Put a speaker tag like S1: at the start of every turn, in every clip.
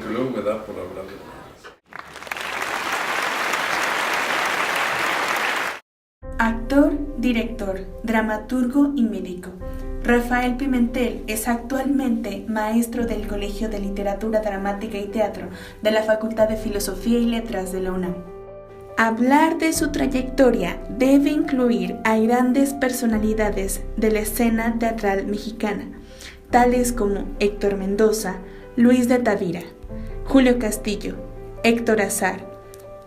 S1: porque luego me da por hablar de más.
S2: Actor, director, dramaturgo y médico. Rafael Pimentel es actualmente maestro del Colegio de Literatura Dramática y Teatro de la Facultad de Filosofía y Letras de la UNAM. Hablar de su trayectoria debe incluir a grandes personalidades de la escena teatral mexicana, tales como Héctor Mendoza, Luis de Tavira, Julio Castillo, Héctor Azar,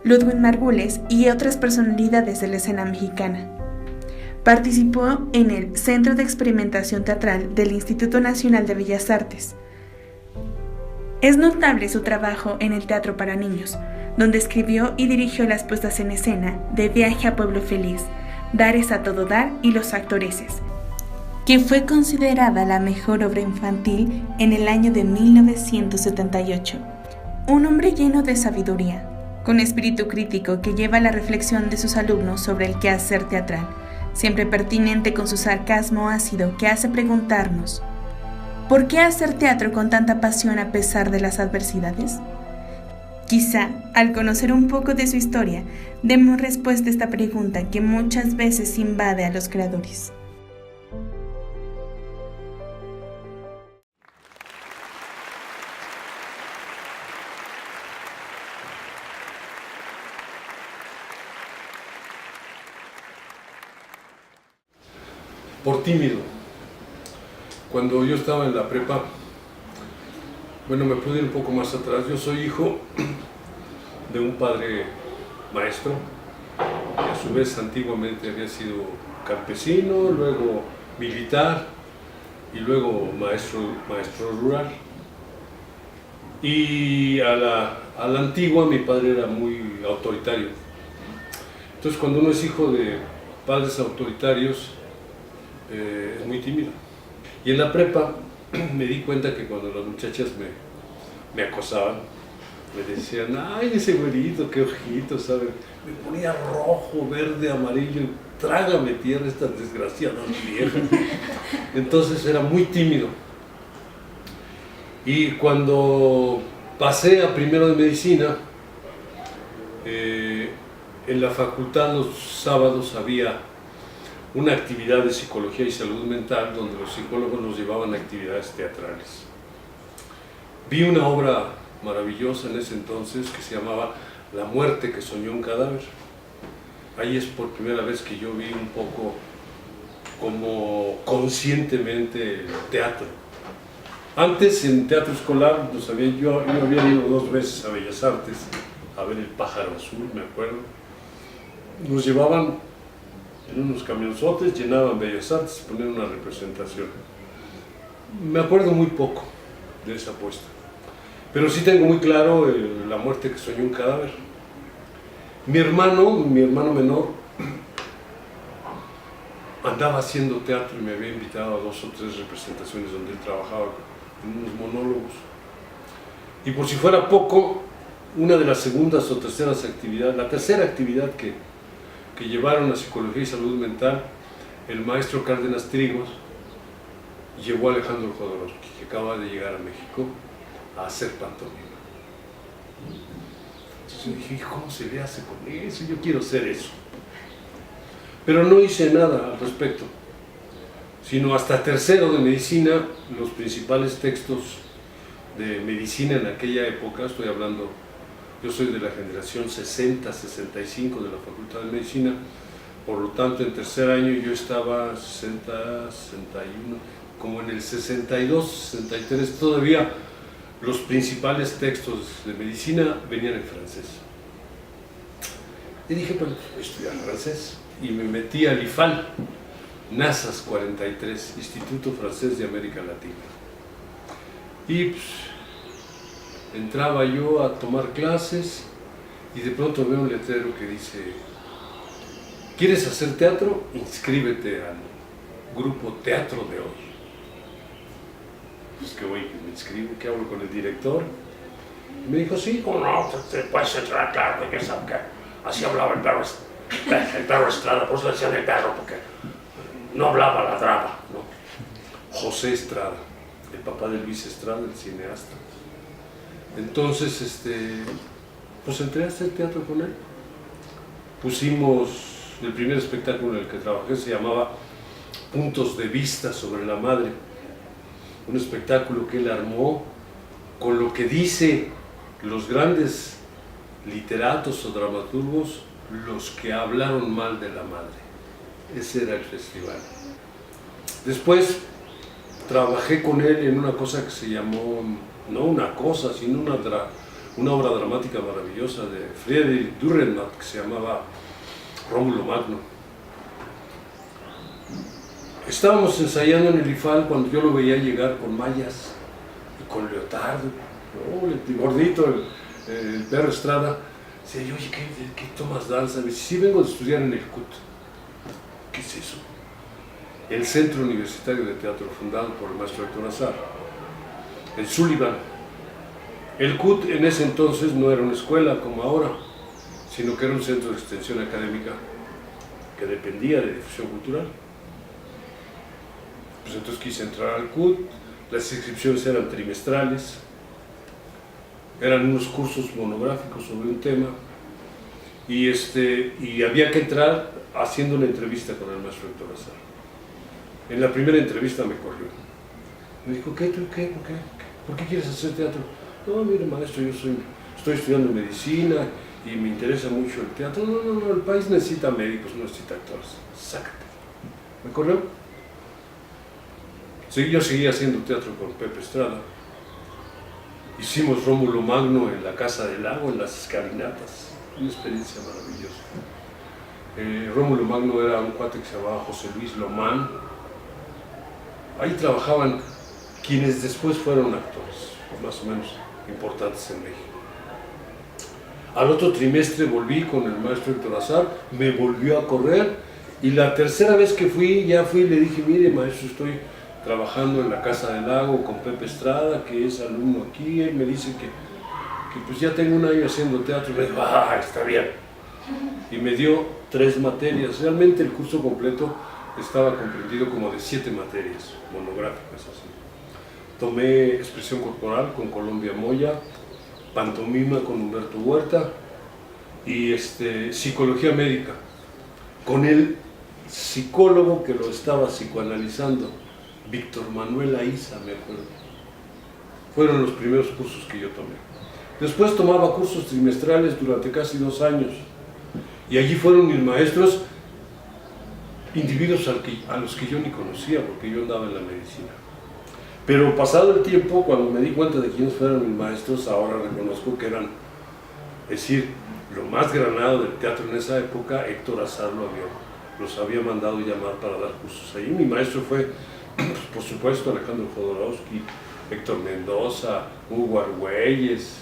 S2: Ludwig Margules y otras personalidades de la escena mexicana. Participó en el Centro de Experimentación Teatral del Instituto Nacional de Bellas Artes. Es notable su trabajo en el teatro para niños, donde escribió y dirigió las puestas en escena de Viaje a Pueblo Feliz, Dar es a todo dar y Los Actoreses, que fue considerada la mejor obra infantil en el año de 1978. Un hombre lleno de sabiduría, con espíritu crítico que lleva a la reflexión de sus alumnos sobre el quehacer teatral, siempre pertinente con su sarcasmo ácido que hace preguntarnos: ¿por qué hacer teatro con tanta pasión a pesar de las adversidades? Quizá, al conocer un poco de su historia, demos respuesta a esta pregunta que muchas veces invade a los creadores.
S1: Por tímido. Cuando yo estaba en la prepa, bueno, me pude ir un poco más atrás. Yo soy hijo de un padre maestro, que a su vez antiguamente había sido campesino, luego militar y luego maestro rural. Y a la antigua mi padre era muy autoritario. Entonces cuando uno es hijo de padres autoritarios, es muy tímido. Y en la prepa me di cuenta que cuando las muchachas me acosaban, me decían: ay, ese güerito, qué ojitos, ¿sabes? Me ponía rojo, verde, amarillo, trágame tierra estas desgraciadas viejas. Entonces era muy tímido. Y cuando pasé a primero de medicina, en la facultad los sábados había una actividad de psicología y salud mental donde los psicólogos nos llevaban a actividades teatrales. Vi una obra maravillosa en ese entonces que se llamaba La muerte que soñó un cadáver. Ahí es por primera vez que yo vi un poco como conscientemente el teatro. Antes en teatro escolar yo había ido 2 veces a Bellas Artes a ver El pájaro azul, me acuerdo. Nos llevaban en unos camionzotes, llenaban Bellas Artes, ponían una representación. Me acuerdo muy poco de esa apuesta, pero sí tengo muy claro La muerte que soñó un cadáver. Mi hermano menor, andaba haciendo teatro y me había invitado a 2 o 3 representaciones donde él trabajaba en unos monólogos. Y por si fuera poco, una de las segundas o terceras actividades, la tercera actividad que llevaron a Psicología y Salud Mental, el maestro Cárdenas Trigos llevó a Alejandro Jodorowsky, que acaba de llegar a México, a hacer pantomima. Entonces yo dije: ¿cómo se le hace con eso? Yo quiero hacer eso. Pero no hice nada al respecto, sino hasta tercero de medicina, los principales textos de medicina en aquella época, estoy hablando, yo soy de la generación 60-65 de la Facultad de Medicina, por lo tanto en tercer año yo estaba 60, 61, como en el 62, 63, todavía los principales textos de medicina venían en francés. Y dije: pues voy a estudiar francés. Y me metí al IFAL, NASAS 43, Instituto Francés de América Latina. Y pues, entraba yo a tomar clases y de pronto veo un letrero que dice: ¿quieres hacer teatro? Inscríbete al grupo Teatro de Hoy. Pues que voy, que me inscribo, ¿qué hablo con el director? Y me dijo: sí, ¿cómo no? Te puedes entrar, claro, que sabe que así hablaba el perro Estrada, por eso le decían el perro, porque no hablaba, ladraba, ¿no? José Estrada, el papá de Luis Estrada, el cineasta. Entonces, pues entré a hacer teatro con él. Pusimos el primer espectáculo en el que trabajé, se llamaba Puntos de Vista sobre la Madre, un espectáculo que él armó con lo que dice los grandes literatos o dramaturgos, los que hablaron mal de la madre. Ese era el festival. Después trabajé con él en una cosa que se llamó, no una cosa, sino una obra dramática maravillosa de Friedrich Dürrenmatt que se llamaba Rómulo Magno. Estábamos ensayando en el IFAL cuando yo lo veía llegar con mallas y con leotardo, ¿no? El gordito, el perro Estrada. Decía yo, oye, ¿qué tomas danza? Me dice, sí, vengo de estudiar en el CUT. ¿Qué es eso? El Centro Universitario de Teatro, fundado por el maestro Héctor Azar, el Sullivan. El CUT en ese entonces no era una escuela como ahora, sino que era un centro de extensión académica que dependía de difusión cultural. Pues entonces quise entrar al CUT, las inscripciones eran trimestrales, eran unos cursos monográficos sobre un tema, y había que entrar haciendo una entrevista con el maestro Héctor Azar. En la primera entrevista me corrió. Me dijo, ¿qué? ¿Por qué quieres hacer teatro? No, mire maestro, yo estoy estudiando medicina y me interesa mucho el teatro. No, el país necesita médicos, no necesita actores. Sácate. Me corrió. Yo seguí haciendo teatro con Pepe Estrada. Hicimos Rómulo Magno en la Casa del Lago, en las escalinatas. Una experiencia maravillosa. Rómulo Magno era un cuate que se llamaba José Luis Lomán. Ahí trabajaban quienes después fueron actores, más o menos importantes en México. Al otro trimestre volví con el maestro Héctor Azar, me volvió a correr, y la tercera vez que fui y le dije, mire maestro, estoy trabajando en la Casa del Lago con Pepe Estrada, que es alumno aquí. Él me dice que pues ya tengo un año haciendo teatro. Me dijo, está bien. Y me dio 3 materias. Realmente el curso completo estaba comprendido como de 7 materias monográficas así. Tomé expresión corporal con Colombia Moya, pantomima con Humberto Huerta y psicología médica con el psicólogo que lo estaba psicoanalizando, Víctor Manuel Aiza, me acuerdo. Fueron los primeros cursos que yo tomé. Después tomaba cursos trimestrales durante casi 2 años. Y allí fueron mis maestros, individuos a los que yo ni conocía, porque yo andaba en la medicina. Pero pasado el tiempo, cuando me di cuenta de quiénes fueron mis maestros, ahora reconozco que eran, es decir, lo más granado del teatro en esa época. Héctor Azar los había mandado llamar para dar cursos ahí. Mi maestro fue, por supuesto, Alejandro Jodorowsky, Héctor Mendoza, Hugo Argüelles,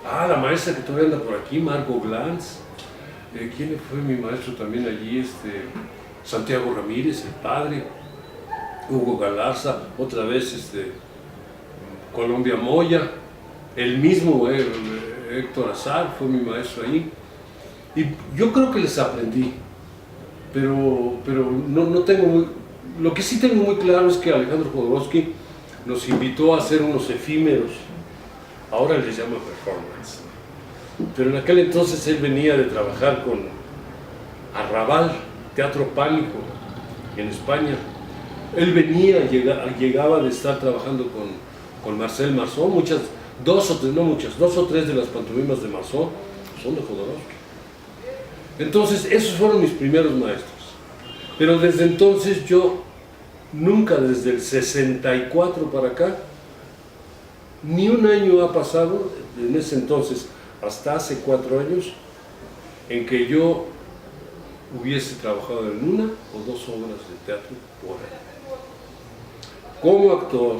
S1: la maestra que todavía anda por aquí, Margot Glantz. ¿Quién fue mi maestro también allí? Santiago Ramírez, el padre, Hugo Galarza, otra vez Colombia Moya, el mismo Héctor Azar fue mi maestro ahí. Y yo creo que les aprendí, pero no tengo lo que sí tengo muy claro es que Alejandro Jodorowsky nos invitó a hacer unos efímeros, ahora les llama performance, pero en aquel entonces él venía de trabajar con Arrabal, Teatro Pánico, en España. Él llegaba de estar trabajando con Marcel Marceau. Dos o tres de las pantomimas de Marceau son de Jodorowsky. Entonces, esos fueron mis primeros maestros. Pero desde entonces yo nunca, desde el 64 para acá, ni un año ha pasado, en ese entonces, hasta hace 4 años, en que yo hubiese trabajado en 1 o 2 obras de teatro por año. Como actor,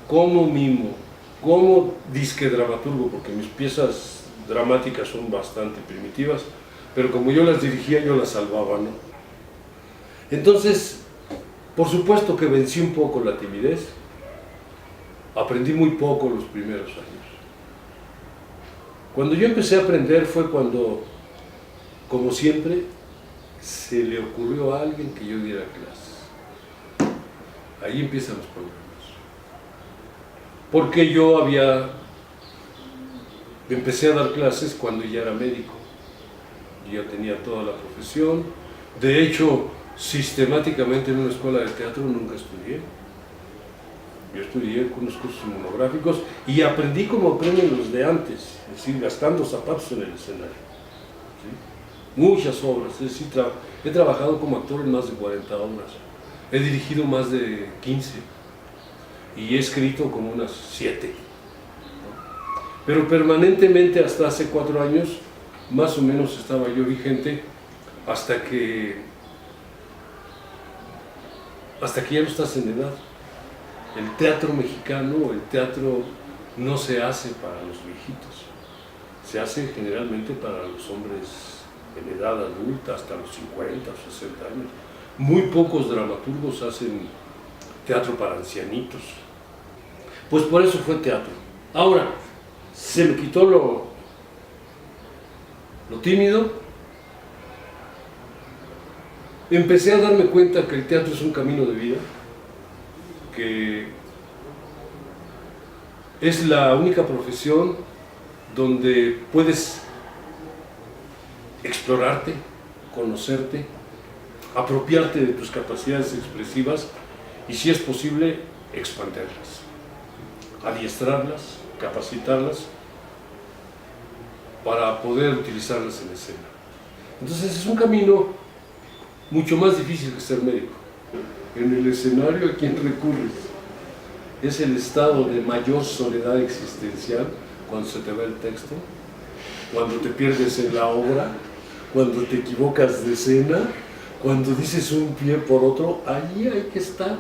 S1: como mimo, como disque dramaturgo, porque mis piezas dramáticas son bastante primitivas, pero como yo las dirigía, yo las salvaba, ¿no? Entonces, por supuesto que vencí un poco la timidez, aprendí muy poco los primeros años. Cuando yo empecé a aprender fue cuando, como siempre, se le ocurrió a alguien que yo diera clases. Ahí empiezan los problemas. porque empecé a dar clases cuando ya era médico, ya tenía toda la profesión. De hecho, sistemáticamente en una escuela de teatro nunca estudié. Yo estudié con unos cursos monográficos y aprendí como aprenden los de antes, es decir, gastando zapatos en el escenario. ¿Sí? Muchas obras, es decir, he trabajado como actor en más de 40 obras, he dirigido más de 15 y he escrito como unas 7. Pero permanentemente hasta hace 4 años, más o menos estaba yo vigente, hasta que ya no estás en edad. El teatro mexicano, el teatro no se hace para los viejitos, se hace generalmente para los hombres en edad adulta, hasta los 50 o 60 años. Muy pocos dramaturgos hacen teatro para ancianitos. Pues por eso fue teatro. Ahora, se me quitó lo tímido. Empecé a darme cuenta que el teatro es un camino de vida, que es la única profesión donde puedes explorarte, conocerte, apropiarte de tus capacidades expresivas y, si es posible, expandirlas, adiestrarlas, capacitarlas para poder utilizarlas en escena. Entonces es un camino mucho más difícil que ser médico. En el escenario, ¿a quién recurres? Es el estado de mayor soledad existencial cuando se te va el texto, cuando te pierdes en la obra, cuando te equivocas de escena, cuando dices un pie por otro. Allí hay que estar,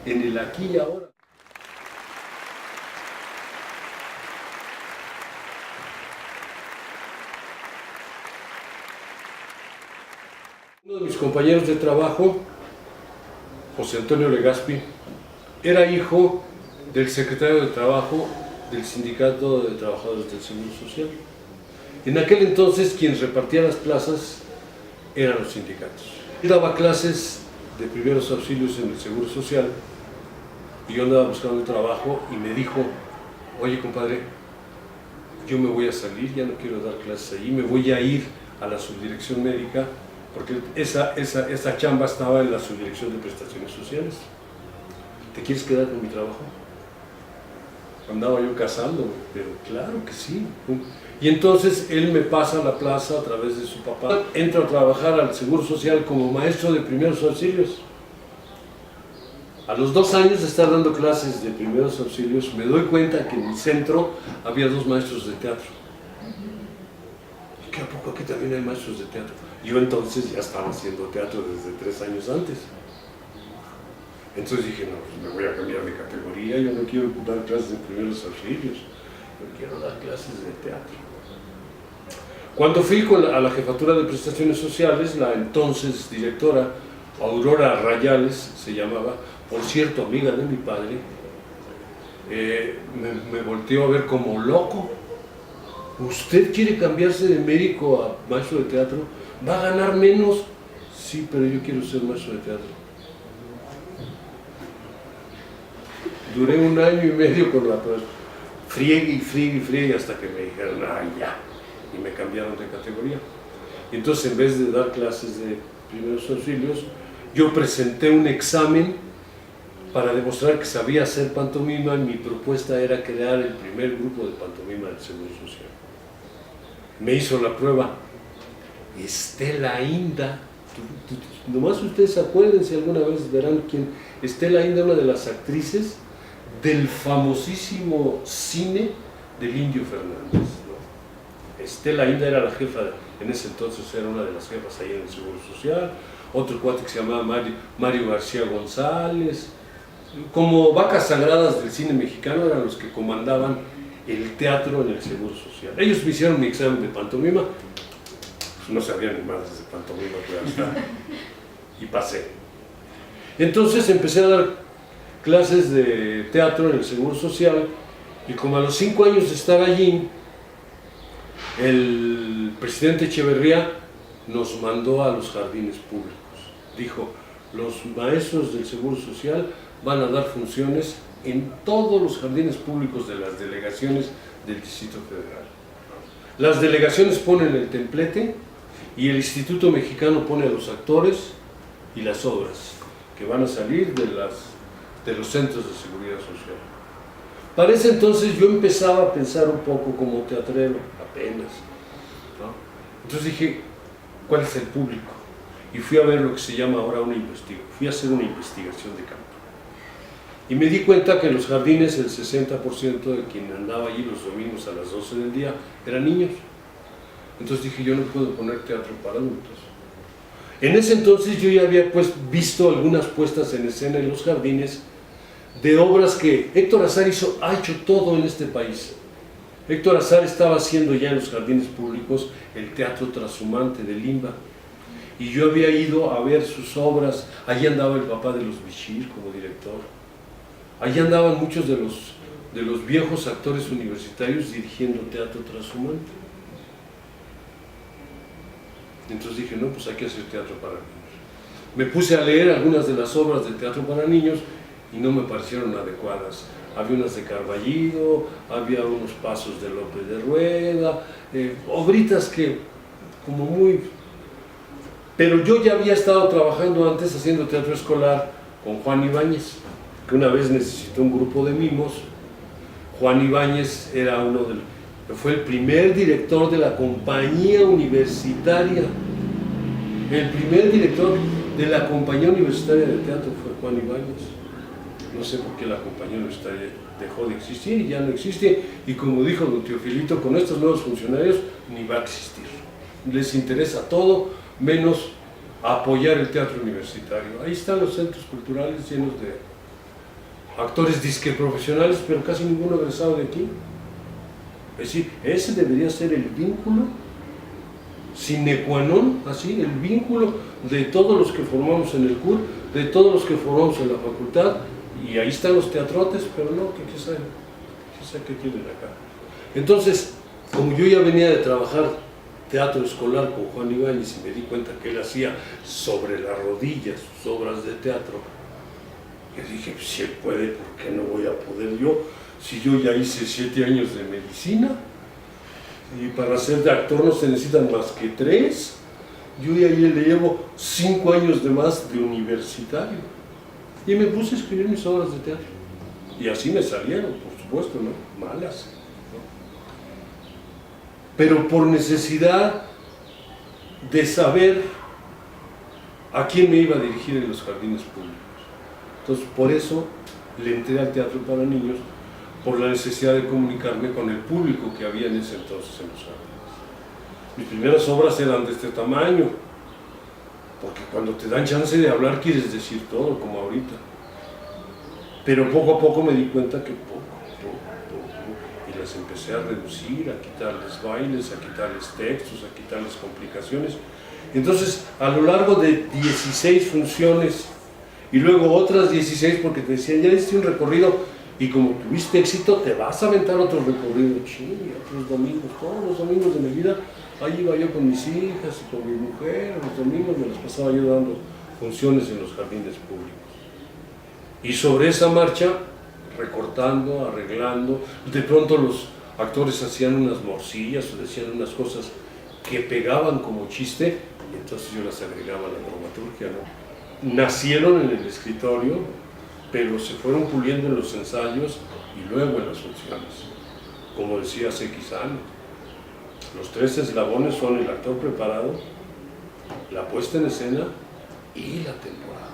S1: en el aquí y ahora. Uno de mis compañeros de trabajo, José Antonio Legazpi, era hijo del secretario de Trabajo del Sindicato de Trabajadores del Seguro Social. En aquel entonces, quien repartía las plazas eran los sindicatos. Él daba clases de primeros auxilios en el Seguro Social y yo andaba buscando trabajo y me dijo: oye, compadre, yo me voy a salir, ya no quiero dar clases ahí, me voy a ir a la subdirección médica, porque esa chamba estaba en la subdirección de prestaciones sociales. ¿Te quieres quedar con mi trabajo? Andaba yo casándome, pero claro que sí. Y entonces él me pasa la plaza a través de su papá. Entro a trabajar al Seguro Social como maestro de primeros auxilios. A los 2 años de estar dando clases de primeros auxilios, me doy cuenta que en mi centro había 2 maestros de teatro. ¿Y qué, a poco aquí también hay maestros de teatro? Yo entonces ya estaba haciendo teatro desde 3 años antes. Entonces dije: no, pues me voy a cambiar de categoría, yo no quiero dar clases de primeros auxilios, yo quiero dar clases de teatro. Cuando fui a la jefatura de prestaciones sociales, la entonces directora, Aurora Rayales se llamaba, por cierto, amiga de mi padre, me volteó a ver como loco. ¿Usted quiere cambiarse de médico a maestro de teatro? ¿Va a ganar menos? Sí, pero yo quiero ser maestro de teatro. Duré 1 año y medio con la friegue hasta que me dijeron: ah, ya, y me cambiaron de categoría. Y entonces, en vez de dar clases de primeros auxilios, yo presenté un examen para demostrar que sabía hacer pantomima. Mi propuesta era crear el primer grupo de pantomima del Seguro Social. Me hizo la prueba Estela Inda. Nomás ustedes acuérdense, alguna vez verán quién. Estela Inda, una de las actrices del famosísimo cine del Indio Fernández, ¿no? Estela Inda era la jefa, en ese entonces era una de las jefas ahí en el Seguro Social. Otro cuate que se llamaba Mario García González. Como vacas sagradas del cine mexicano, eran los que comandaban el teatro en el Seguro Social. Ellos me hicieron mi examen de pantomima, pues no sabían ni más de pantomima, pero hasta, y pasé. Entonces empecé a dar clases de teatro en el Seguro Social, y como a los 5 años de estar allí, el presidente Echeverría nos mandó a los jardines públicos. Dijo: los maestros del Seguro Social van a dar funciones en todos los jardines públicos de las delegaciones del Distrito Federal. Las delegaciones ponen el templete y el Instituto Mexicano pone a los actores y las obras que van a salir de los centros de seguridad social. Para ese entonces yo empezaba a pensar un poco como teatrero, apenas, ¿no? Entonces dije, ¿cuál es el público? Y fui a ver lo que se llama ahora fui a hacer una investigación de campo. Y me di cuenta que en los jardines el 60% de quien andaba allí los domingos a las 12 del día eran niños. Entonces dije, yo no puedo poner teatro para adultos. En ese entonces yo ya había visto algunas puestas en escena en los jardines de obras que Héctor Azar ha hecho todo en este país. Héctor Azar estaba haciendo ya en los jardines públicos el Teatro Trashumante de Limba. Y yo había ido a ver sus obras. Allí andaba el papá de los Bichir como director. Allí andaban muchos de los viejos actores universitarios dirigiendo Teatro Trashumante. Entonces dije, no, pues hay que hacer teatro para niños. Me puse a leer algunas de las obras de teatro para niños y no me parecieron adecuadas. Había unas de Carballido, había unos pasos de López de Rueda, obritas que como muy... Pero yo ya había estado trabajando antes haciendo teatro escolar con Juan Ibáñez, que una vez necesitó un grupo de mimos. Juan Ibáñez era fue el primer director de la compañía universitaria. El primer director de la compañía universitaria de teatro fue Juan Ibáñez. No sé por qué la compañía universitaria dejó de existir y ya no existe. Y como dijo don Teofilito, con estos nuevos funcionarios ni va a existir. Les interesa todo menos apoyar el teatro universitario. Ahí están los centros culturales llenos de actores disque profesionales, pero casi ninguno egresado de aquí. Es decir, ese debería ser el vínculo sine qua non, así, el vínculo de todos los que formamos en el CUR, de todos los que formamos en la facultad, y ahí están los teatrotes, pero no, ¿qué sabe qué tienen acá? Entonces, como yo ya venía de trabajar teatro escolar con Juan Ibáñez y me di cuenta que él hacía sobre la rodilla sus obras de teatro, yo dije, pues, si él puede, ¿por qué no voy a poder yo? Si yo ya hice 7 años de medicina, y para ser de actor no se necesitan más que 3, yo ya le llevo 5 años de más de universitario. Y me puse a escribir mis obras de teatro. Y así me salieron, por supuesto, ¿no? Malas, ¿no? Pero por necesidad de saber a quién me iba a dirigir en los jardines públicos. Entonces, por eso le entré al teatro para niños, por la necesidad de comunicarme con el público que había en ese entonces en los jardines. Mis primeras obras eran de este tamaño, porque cuando te dan chance de hablar quieres decir todo, como ahorita. Pero poco a poco me di cuenta que poco, y las empecé a reducir, a quitarles bailes, a quitarles textos, a quitarles complicaciones. Entonces, a lo largo de 16 funciones, y luego otras 16, porque te decían, ya hiciste un recorrido, y como tuviste éxito, te vas a aventar otro recorrido, otros domingos, todos los domingos de mi vida, ahí iba yo con mis hijas y con mi mujer, los domingos me las pasaba yo dando funciones en los jardines públicos. Y sobre esa marcha, recortando, arreglando, de pronto los actores hacían unas morcillas o decían unas cosas que pegaban como chiste, y entonces yo las agregaba a la dramaturgia, ¿no? Nacieron en el escritorio, pero se fueron puliendo en los ensayos y luego en las funciones. Como decía Sequizano, los 3 eslabones son el actor preparado, la puesta en escena y la temporada.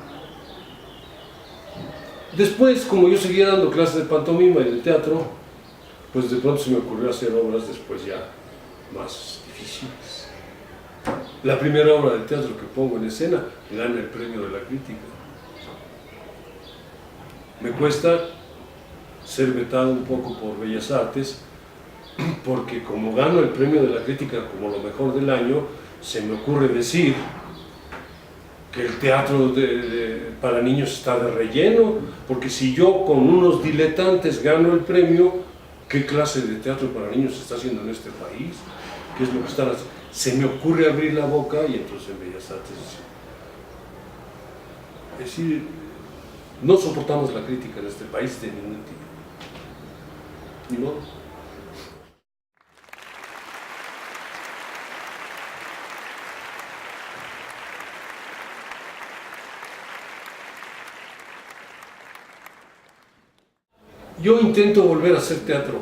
S1: Después, como yo seguía dando clases de pantomima y de teatro, pues de pronto se me ocurrió hacer obras después ya más difíciles. La primera obra de teatro que pongo en escena gana el premio de la crítica. Me cuesta ser vetado un poco por Bellas Artes, porque como gano el premio de la crítica como lo mejor del año, se me ocurre decir que el teatro para niños está de relleno, porque si yo con unos diletantes gano el premio, ¿qué clase de teatro para niños se está haciendo en este país? ¿Qué es lo que están haciendo? Se me ocurre abrir la boca y entonces en Bellas Artes Es decir, no soportamos la crítica en este país de ningún tipo. Ni modo. Yo intento volver a hacer teatro.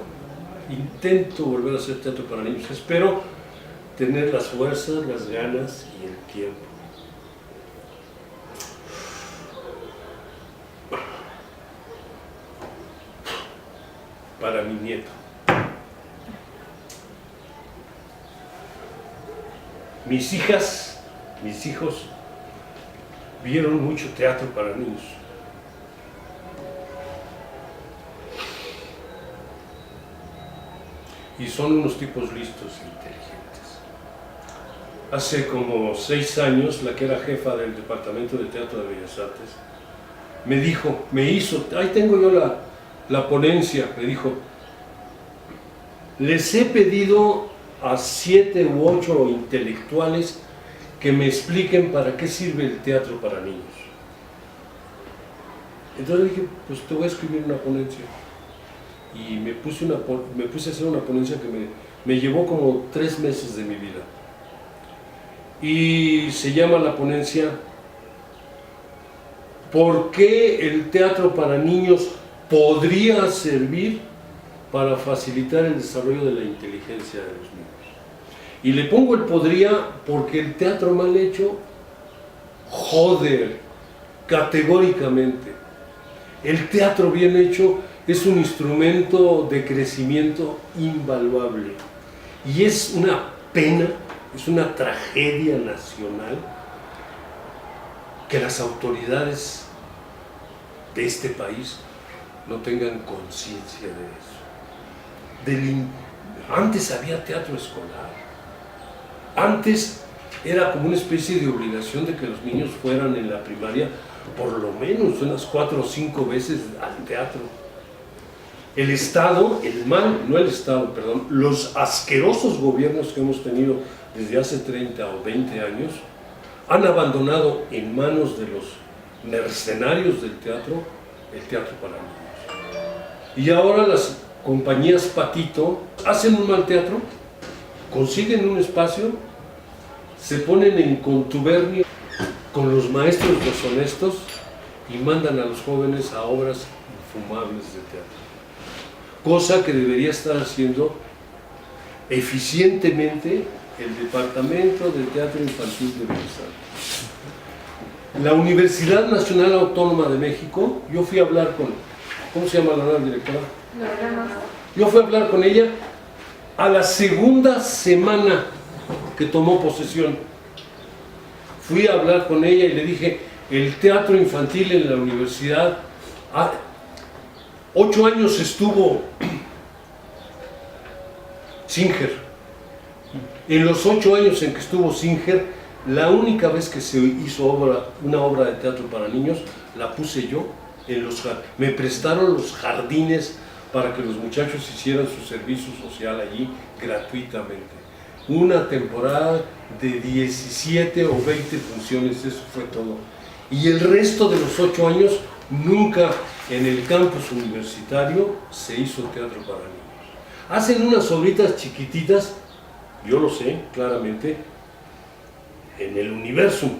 S1: Intento volver a hacer teatro para niños. Espero tener las fuerzas, las ganas y el tiempo. Para mi nieto. Mis hijas, mis hijos, vieron mucho teatro para niños. Y son unos tipos listos e inteligentes. Hace como 6 años, la que era jefa del Departamento de Teatro de Bellas Artes, me dijo, ahí tengo yo la ponencia, me dijo, les he pedido a 7 u 8 intelectuales que me expliquen para qué sirve el teatro para niños. Entonces dije, pues te voy a escribir una ponencia. Y me puse a hacer una ponencia que me llevó como 3 meses de mi vida. Y se llama la ponencia ¿por qué el teatro para niños podría servir para facilitar el desarrollo de la inteligencia de los niños? Y le pongo el podría porque el teatro mal hecho jode categóricamente. El teatro bien hecho es un instrumento de crecimiento invaluable y es una pena, es una tragedia nacional que las autoridades de este país no tengan conciencia de eso. Antes había teatro escolar, antes era como una especie de obligación de que los niños fueran en la primaria por lo menos unas 4 o 5 veces al teatro. El Estado, los asquerosos gobiernos que hemos tenido desde hace 30 o 20 años han abandonado en manos de los mercenarios del teatro el teatro para niños. Y ahora las compañías patito hacen un mal teatro, consiguen un espacio, se ponen en contubernio con los maestros deshonestos y mandan a los jóvenes a obras infumables de teatro. Cosa que debería estar haciendo eficientemente el Departamento de Teatro Infantil de Bellas Artes. La Universidad Nacional Autónoma de México, yo fui a hablar con, ¿cómo se llama la nueva directora? Yo fui a hablar con ella a la segunda semana que tomó posesión. Fui a hablar con ella y le dije, el teatro infantil en la universidad, 8 años estuvo Singer. En los 8 años en que estuvo Singer, la única vez que se hizo una obra de teatro para niños, la puse yo en los jardines. Me prestaron los jardines para que los muchachos hicieran su servicio social allí gratuitamente. Una temporada de 17 o 20 funciones, eso fue todo. Y el resto de los 8 años, nunca en el campus universitario se hizo teatro para niños. Hacen unas obritas chiquititas, yo lo sé claramente, en el Universum,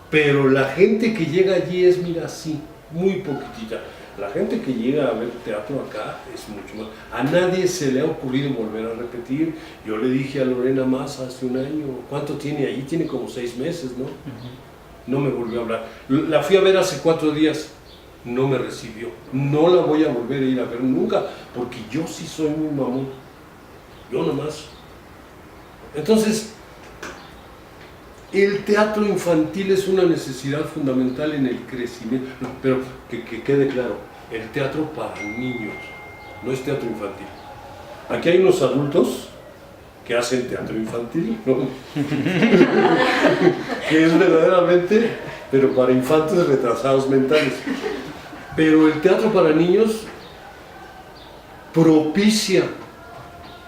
S1: pero la gente que llega allí es, mira, así, muy poquitita. La gente que llega a ver teatro acá es mucho más. A nadie se le ha ocurrido volver a repetir. Yo le dije a Lorena Maza hace un año, ¿cuánto tiene allí? Tiene como 6 meses, ¿no? No me volvió a hablar. La fui a ver hace 4 días, no me recibió. No la voy a volver a ir a ver nunca, porque yo sí soy muy mamón. Yo nomás. Entonces, el teatro infantil es una necesidad fundamental en el crecimiento. No, pero que quede claro, el teatro para niños, no es teatro infantil. Aquí hay unos adultos que hacen teatro infantil, ¿no? Que es verdaderamente, pero para infantes retrasados mentales. Pero el teatro para niños propicia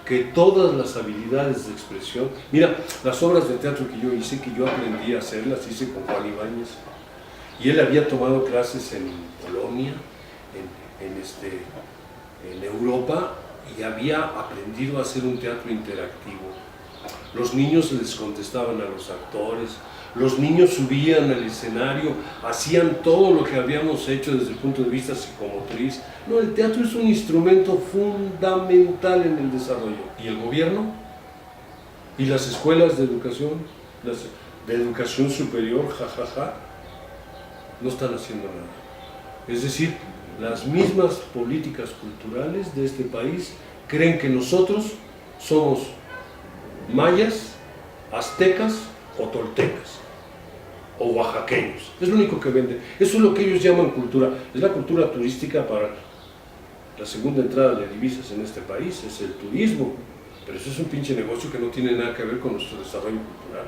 S1: que todas las habilidades de expresión, mira, las obras de teatro que yo hice, que yo aprendí a hacer, las hice con Juan Ibáñez, y él había tomado clases en Polonia, en Europa, y había aprendido a hacer un teatro interactivo. Los niños les contestaban a los actores, los niños subían al escenario, hacían todo lo que habíamos hecho desde el punto de vista psicomotriz. No, el teatro es un instrumento fundamental en el desarrollo. ¿Y el gobierno? ¿Y las escuelas de educación? De educación superior, jajaja, no están haciendo nada. Es decir, las mismas políticas culturales de este país creen que nosotros somos mayas, aztecas o toltecas o oaxaqueños. Es lo único que venden. Eso es lo que ellos llaman cultura. Es la cultura turística. Para la segunda entrada de divisas en este país es el turismo, pero eso es un pinche negocio que no tiene nada que ver con nuestro desarrollo cultural.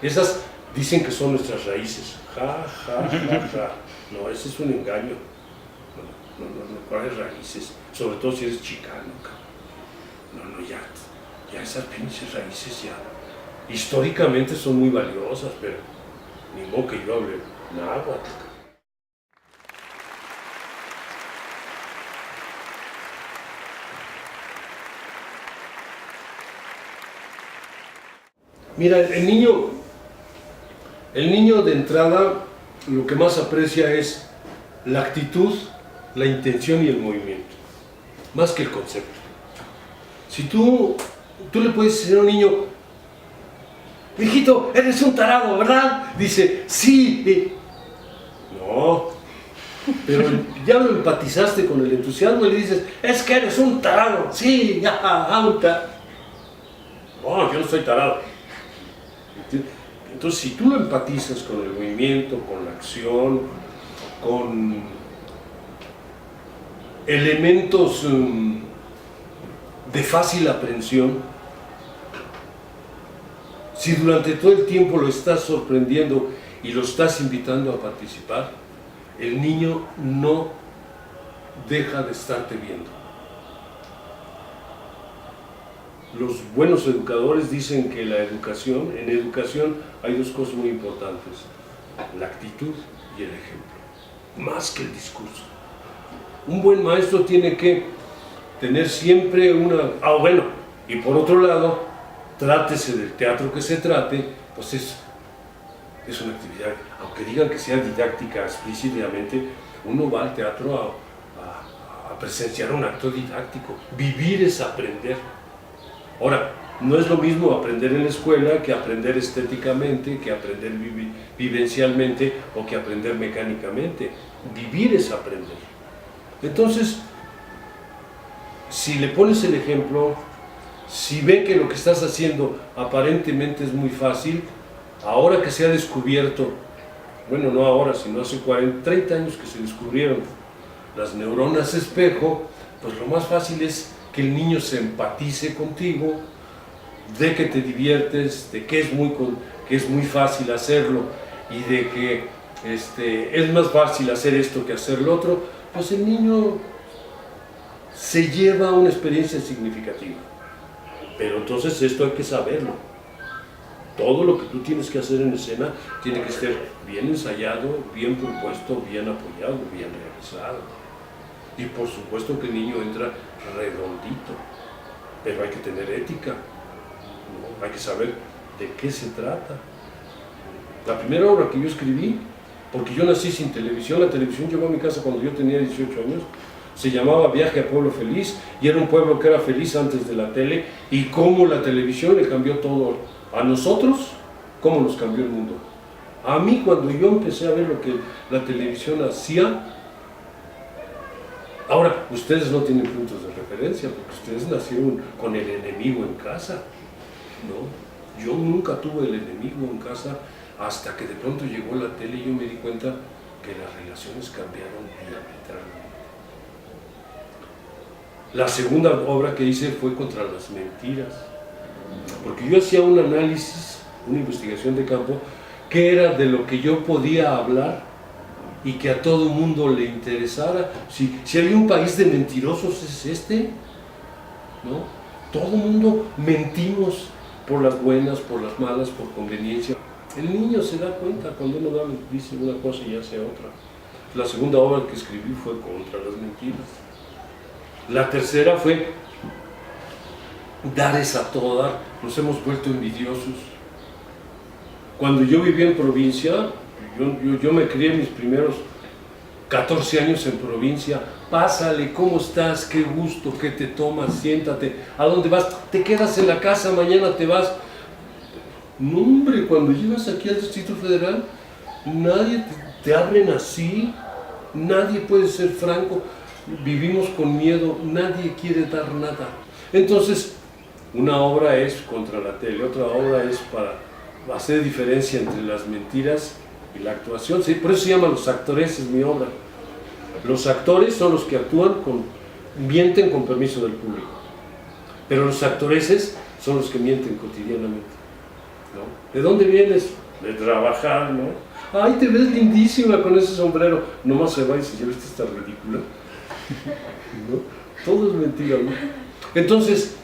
S1: Esas dicen que son nuestras raíces. Ja, ja, ja, ja. No, ese es un engaño. No, ¿cuáles raíces? Sobre todo si eres chicano. No, ya esas pinches raíces ya históricamente son muy valiosas, pero ni modo que yo hable náhuatl. Mira, el niño de entrada lo que más aprecia es la actitud, la intención y el movimiento, más que el concepto. Si tú le puedes decir a un niño, mijito, eres un tarado, ¿verdad? Dice, sí. No, pero ya lo empatizaste con el entusiasmo y le dices, es que eres un tarado, sí, ya, no, yo no soy tarado. Entonces, si tú lo empatizas con el movimiento, con la acción, con elementos de fácil aprehensión, si durante todo el tiempo lo estás sorprendiendo y lo estás invitando a participar, el niño no deja de estarte viendo. Los buenos educadores dicen que en educación hay dos cosas muy importantes: la actitud y el ejemplo, más que el discurso. Un buen maestro tiene que tener siempre y por otro lado, trátese del teatro que se trate, pues es una actividad, aunque digan que sea didáctica explícitamente, uno va al teatro a presenciar un acto didáctico. Vivir es aprender. Ahora, no es lo mismo aprender en la escuela que aprender estéticamente, que aprender vivencialmente o que aprender mecánicamente. Vivir es aprender. Entonces, si le pones el ejemplo, si ve que lo que estás haciendo aparentemente es muy fácil, ahora que se ha descubierto, bueno, no ahora, sino hace 30 años que se descubrieron las neuronas espejo, pues lo más fácil es que el niño se empatice contigo, de que te diviertes, de que es muy fácil hacerlo y de que es más fácil hacer esto que hacer lo otro, pues el niño se lleva una experiencia significativa. Pero entonces esto hay que saberlo. Todo lo que tú tienes que hacer en escena tiene que estar bien ensayado, bien propuesto, bien apoyado, bien realizado. Y por supuesto que el niño entra redondito, pero hay que tener ética, ¿no? Hay que saber de qué se trata. La primera obra que yo escribí, porque yo nací sin televisión, la televisión llegó a mi casa cuando yo tenía 18 años, se llamaba Viaje a Pueblo Feliz, y era un pueblo que era feliz antes de la tele, y cómo la televisión le cambió todo a nosotros, cómo nos cambió el mundo. A mí, cuando yo empecé a ver lo que la televisión hacía, ahora, ustedes no tienen puntos de referencia, porque ustedes nacieron con el enemigo en casa, ¿no? Yo nunca tuve el enemigo en casa, hasta que de pronto llegó la tele y yo me di cuenta que las relaciones cambiaron diametralmente. La segunda obra que hice fue contra las mentiras, porque yo hacía un análisis, una investigación de campo, que era de lo que yo podía hablar y que a todo mundo le interesara. Si hay un país de mentirosos es este, ¿no? Todo mundo mentimos por las buenas, por las malas, por conveniencia. El niño se da cuenta cuando uno dice una cosa y hace otra. La segunda obra que escribí fue contra las mentiras. La tercera fue dar es a todo dar. Nos hemos vuelto envidiosos. Cuando yo vivía en provincia, yo me crié mis primeros 14 años en provincia. Pásale, ¿cómo estás? Qué gusto, ¿qué te tomas? Siéntate. ¿A dónde vas? ¿Te quedas en la casa? ¿Mañana te vas? No, hombre, cuando llegas aquí al Distrito Federal, nadie te hablen así. Nadie puede ser franco. Vivimos con miedo. Nadie quiere dar nada. Entonces, una obra es contra la tele, otra obra es para hacer diferencia entre las mentiras y la actuación. ¿Sí? Por eso se llama Los Actores, es mi obra. Los actores son los que actúan, mienten con permiso del público. Pero los actoreses son los que mienten cotidianamente, ¿no? ¿De dónde vienes? De trabajar, ¿no? Ay, te ves lindísima con ese sombrero. Nomás se va y se lleva esta ridícula, ¿no? Todo es mentira, ¿no? Entonces,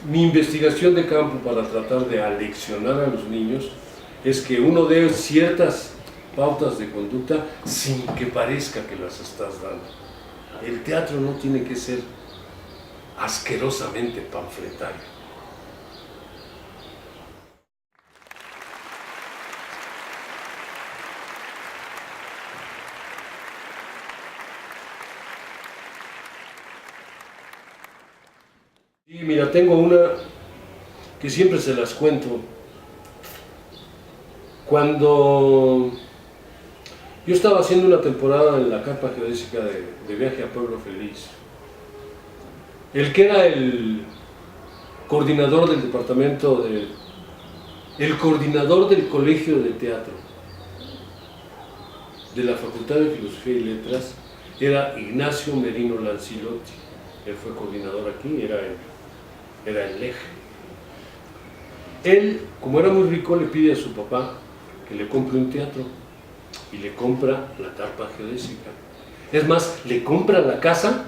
S1: mi investigación de campo para tratar de aleccionar a los niños es que uno dé ciertas pautas de conducta sin que parezca que las estás dando. El teatro no tiene que ser asquerosamente panfletario. Y mira, tengo una que siempre se las cuento. Cuando yo estaba haciendo una temporada en la carpa geodésica de Viaje a Pueblo Feliz, el que era el coordinador del departamento, el coordinador del colegio de teatro de la Facultad de Filosofía y Letras, era Ignacio Merino Lancilotti. Él fue coordinador aquí, era el eje. Él, como era muy rico, le pide a su papá que le compre un teatro y le compra la carpa geodésica. Es más, le compra la casa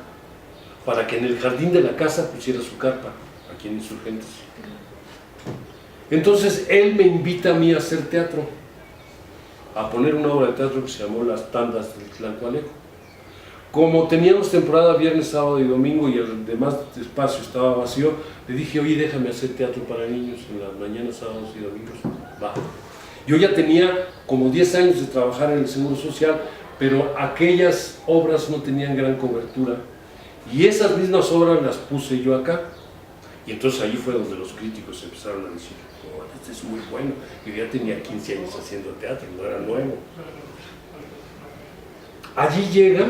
S1: para que en el jardín de la casa pusiera su carpa, aquí en Insurgentes. Entonces él me invita a mí a hacer teatro, a poner una obra de teatro que se llamó Las Tandas del Tlacualejo. Como teníamos temporada viernes, sábado y domingo y el demás espacio estaba vacío, le dije, oye, déjame hacer teatro para niños en las mañanas, sábados y domingos. Va. Yo ya tenía como 10 años de trabajar en el Seguro Social, pero aquellas obras no tenían gran cobertura. Y esas mismas obras las puse yo acá. Y entonces ahí fue donde los críticos empezaron a decir, oh, este es muy bueno. Yo ya tenía 15 años haciendo teatro, no era nuevo. Allí llega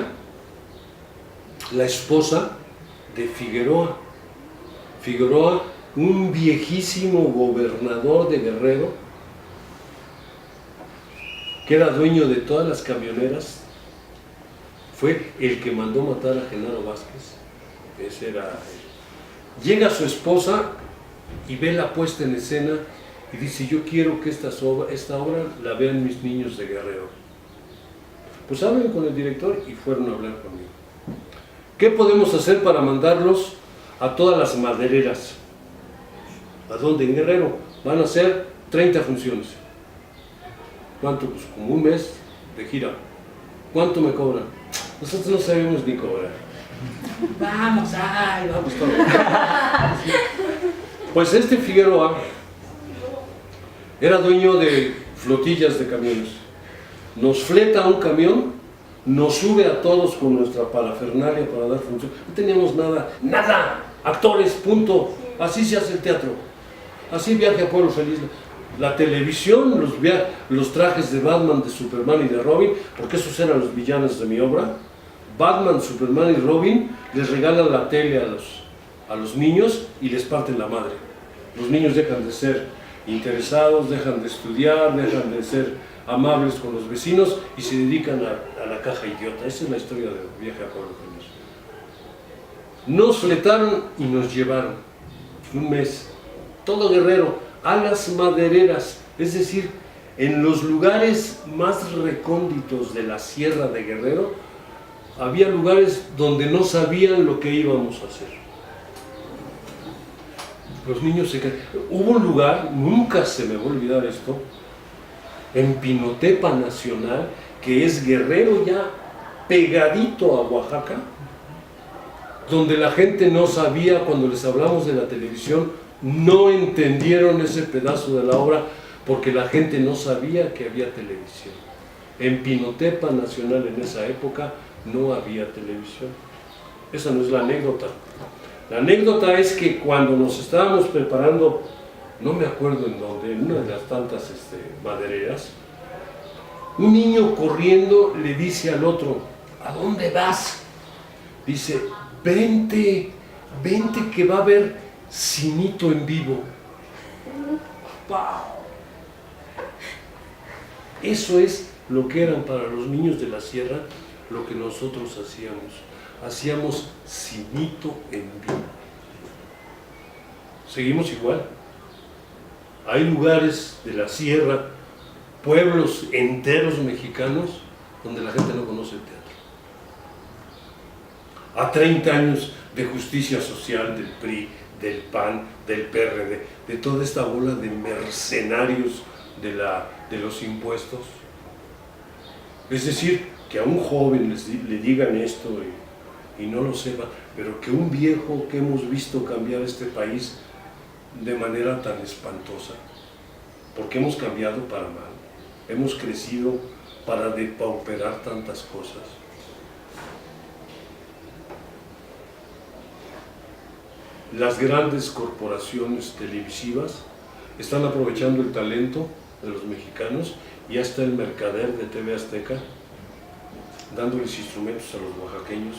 S1: la esposa de Figueroa. Figueroa, un viejísimo gobernador de Guerrero, que era dueño de todas las camioneras, fue el que mandó matar a Genaro Vázquez. Ese era él. Llega su esposa y ve la puesta en escena y dice, yo quiero que esta obra la vean mis niños de Guerrero. Pues hablen con el director y fueron a hablar conmigo. ¿Qué podemos hacer para mandarlos a todas las madereras? ¿A dónde? En Guerrero. Van a ser 30 funciones. ¿Cuánto? Pues como un mes de gira. ¿Cuánto me cobran? Nosotros no sabemos ni cobrar. Vamos, ay, vamos todos. Pues este Figueroa era dueño de flotillas de camiones. Nos fleta un camión, nos sube a todos con nuestra parafernalia para dar función. No teníamos nada, nada. Actores, punto. Así se hace el teatro. Así Viaje a Pueblo Feliz. La televisión, los trajes de Batman, de Superman y de Robin, porque esos eran los villanos de mi obra. Batman, Superman y Robin les regalan la tele a los niños y les parten la madre. Los niños dejan de ser interesados, dejan de estudiar, dejan de ser amables con los vecinos y se dedican a la caja idiota. Esa es la historia de Viaje a Pueblo Feliz. Nos fletaron y nos llevaron un mes, todo Guerrero, a las madereras, es decir, en los lugares más recónditos de la sierra de Guerrero, había lugares donde no sabían lo que íbamos a hacer. Los niños se quedaron. Hubo un lugar, nunca se me va a olvidar esto, en Pinotepa Nacional, que es Guerrero ya pegadito a Oaxaca, donde la gente no sabía, cuando les hablamos de la televisión, no entendieron ese pedazo de la obra porque la gente no sabía que había televisión. En Pinotepa Nacional en esa época no había televisión. Esa no es la anécdota. La anécdota es que cuando nos estábamos preparando, no me acuerdo en dónde, en una de las tantas madereras, un niño corriendo le dice al otro: ¿a dónde vas? Dice: vente, vente que va a haber cinito en vivo. ¡Wow! Eso es lo que eran para los niños de la sierra lo que nosotros hacíamos. Hacíamos cinito en vivo. Seguimos igual. Hay lugares de la sierra, pueblos enteros mexicanos, donde la gente no conoce el teatro. A 30 años de justicia social del PRI, del PAN, del PRD, de toda esta bola de mercenarios de los impuestos. Es decir, que a un joven le digan esto y no lo sepa, pero que un viejo que hemos visto cambiar este país de manera tan espantosa, porque hemos cambiado para mal, hemos crecido para depauperar tantas cosas. Las grandes corporaciones televisivas están aprovechando el talento de los mexicanos y ya está el mercader de TV Azteca dándoles instrumentos a los oaxaqueños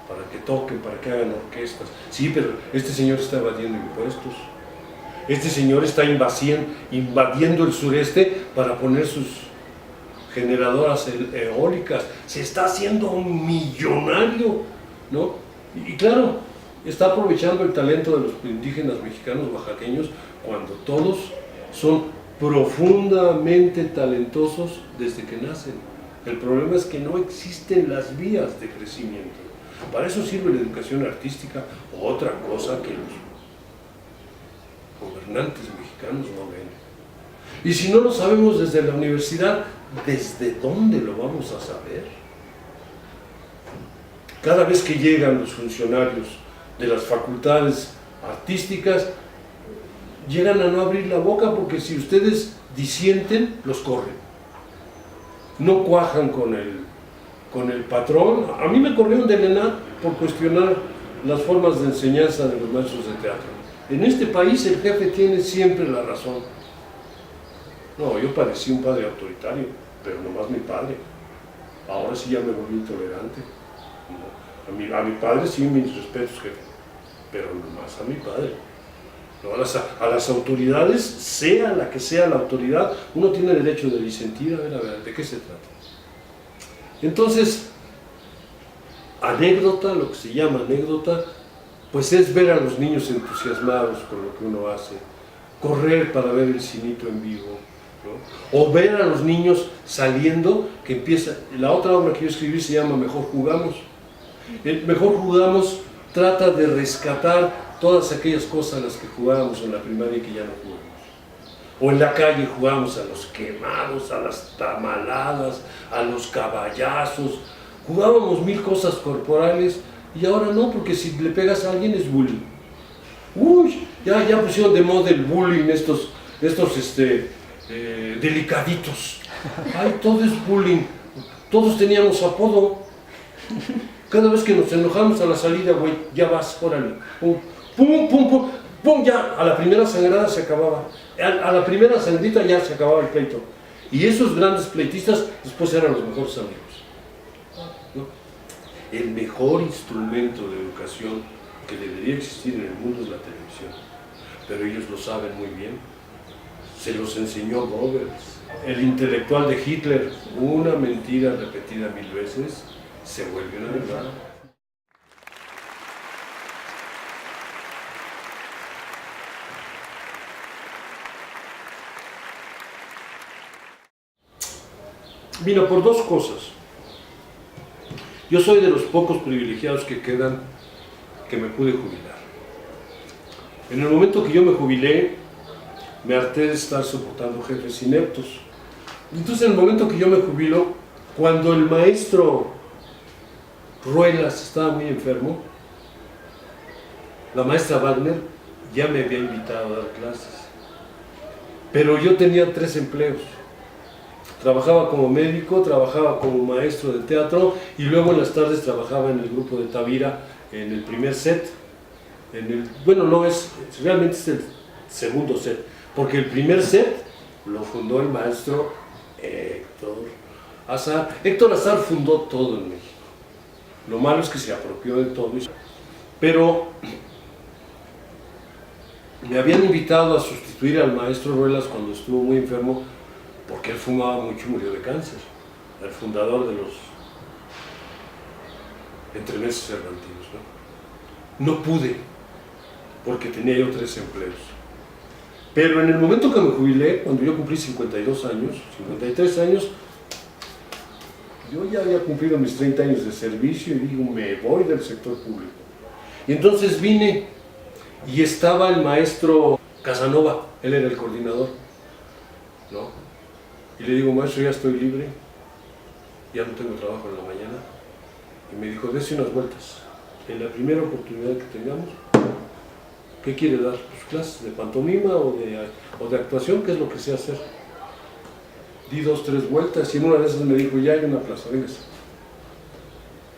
S1: para que toquen, para que hagan orquestas. Sí, pero este señor está evadiendo impuestos. Este señor está invadiendo el sureste para poner sus generadoras eólicas. Se está haciendo un millonario, ¿no? Y claro, está aprovechando el talento de los indígenas mexicanos oaxaqueños cuando todos son profundamente talentosos desde que nacen. El problema es que no existen las vías de crecimiento. Para eso sirve la educación artística, otra cosa que los gobernantes mexicanos no ven. Y si no lo sabemos desde la universidad, ¿desde dónde lo vamos a saber? Cada vez que llegan los funcionarios de las facultades artísticas, llegan a no abrir la boca porque si ustedes disienten, los corren. No cuajan con el patrón. A mí me corrieron del ENAD por cuestionar las formas de enseñanza de los maestros de teatro. En este país el jefe tiene siempre la razón. No, yo parecía un padre autoritario, pero nomás mi padre. Ahora sí ya me volví intolerante. No, a mi padre sí mis respetos, jefe, pero nomás a mi padre. No, a las autoridades, sea la que sea la autoridad, uno tiene derecho de disentir. A ver, ¿de qué se trata? Entonces, anécdota, lo que se llama anécdota, pues es ver a los niños entusiasmados con lo que uno hace, correr para ver el cinito en vivo, ¿no? O ver a los niños saliendo, que empieza, la otra obra que yo escribí se llama Mejor Jugamos. El Mejor Jugamos trata de rescatar todas aquellas cosas a las que jugábamos en la primaria y que ya no jugamos. O en la calle jugábamos a los quemados, a las tamaladas, a los caballazos. Jugábamos mil cosas corporales y ahora no, porque si le pegas a alguien es bullying. Uy, ya pusieron de moda el bullying estos delicaditos. Ay, todo es bullying. Todos teníamos apodo. Cada vez que nos enojamos a la salida, güey, ya vas, órale. Pum, pum, pum, pum, pum, ya. A la primera sangrada se acababa. A la primera sangrita ya se acababa el pleito. Y esos grandes pleitistas después eran los mejores amigos, ¿no? El mejor instrumento de educación que debería existir en el mundo es la televisión. Pero ellos lo saben muy bien. Se los enseñó Goebbels. El intelectual de Hitler, una mentira repetida 1000 veces, se vuelve una verdad. Mira, por dos cosas. Yo soy de los pocos privilegiados que quedan que me pude jubilar. En el momento que yo me jubilé, me harté de estar soportando jefes ineptos. Entonces, en el momento que yo me jubilo, cuando el maestro Ruelas estaba muy enfermo, la maestra Wagner ya me había invitado a dar clases. Pero yo tenía 3 empleos. Trabajaba como médico, trabajaba como maestro de teatro y luego en las tardes trabajaba en el grupo de Tavira en el primer set. Bueno, no es, realmente es el segundo set, porque el primer set lo fundó el maestro Héctor Azar. Héctor Azar fundó todo en México. Lo malo es que se apropió de todo eso. Pero me habían invitado a sustituir al maestro Ruelas cuando estuvo muy enfermo, porque él fumaba mucho y murió de cáncer. El fundador de los entremeses cervantinos, ¿no? No pude, porque tenía yo 3 empleos. Pero en el momento que me jubilé, cuando yo cumplí 52 años, 53 años, yo ya había cumplido mis 30 años de servicio y digo, me voy del sector público. Y entonces vine y estaba el maestro Casanova, él era el coordinador, ¿no? Y le digo, maestro, ya estoy libre, ya no tengo trabajo en la mañana. Y me dijo, dése unas vueltas. En la primera oportunidad que tengamos, ¿qué quiere dar? Pues clases de pantomima o de actuación, ¿qué es lo que sé hacer? Di 2, 3 vueltas y en una de esas me dijo, ya hay una plaza, véngase.